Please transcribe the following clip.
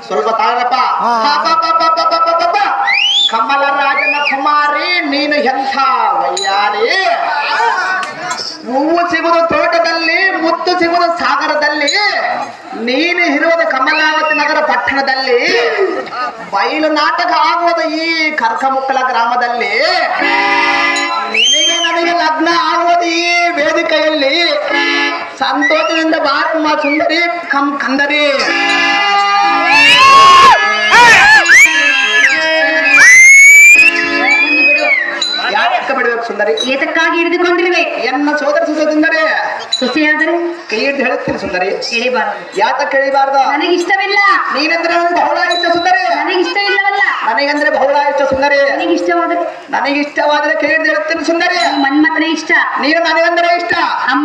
ಸ್ವಲ್ಪ ತಾಳಪ್ಪ. ಕಮಲ ರಾಜನ ಕುಮಾರಿ ನೀನು ಎಂಥ ವಯ್ಯಾರಿ. ಹೂವು ಸಿಗುವುದು ತೋಟದಲ್ಲಿ, ಮುತ್ತು ಸಿಗುವುದು ಸಾಗರದಲ್ಲಿ, ನೀನು ಇರುವುದು ಕಮಲಾವತಿ ನಗರ ಪಟ್ಟಣದಲ್ಲಿ, ಬಯಲು ನಾಟಕ ಆಗುವುದು ಈ ಕರ್ಕಮುಕ್ಕಲ ಗ್ರಾಮದಲ್ಲಿ, ನಿನಗೆ ನನಗೆ ಲಗ್ನ ಆಗುವುದು ಈ ವೇದಿಕೆಯಲ್ಲಿ. ಸಂತೋಷದಿಂದ ಬಾರಮ್ಮ ಸುಂದರಿ ಕಂದರಿ. ಯಾಕೆ ಬಿಡಬೇಕು ಸುಂದರಿ? ಏತಕ್ಕಾಗಿ ಹಿಡಿದುಕೊಂಡಿರುವೆ? ಎನ್ನ ಸೋದರ ಸುಂದರಿ ಸುಸಿಯಾದರೆ ಕೈ ಹಿಡಿದು ಹೇಳುತ್ತೀನಿ ಸುಂದರಿ. ಕೇಳಿಬಾರದು. ಯಾತ ಕೇಳಿಬಾರ್ದ? ನನಗಿಷ್ಟವಿಲ್ಲ. ನೀನಂದ್ರೆ ನನಗೆ ಬಹಳ ಇಷ್ಟ ಸುಂದರಿ. ನನಗಿಷ್ಟ ಇಲ್ಲವಲ್ಲ. ನನಗಂದ್ರೆ ಬಹಳ ಇಷ್ಟ ಸುಂದರಿ. ನನಗಿಷ್ಟವಾದರೆ ನನಗಿಷ್ಟವಾದರೆ ಕೈ ಹಿಡಿದು ಹೇಳುತ್ತೀನಿ ಸುಂದರಿ. ಮನ್ಮಥನೇ ಇಷ್ಟ. ನೀನು ನನಗಂದ್ರೆ ಇಷ್ಟ. ಅಮ್ಮ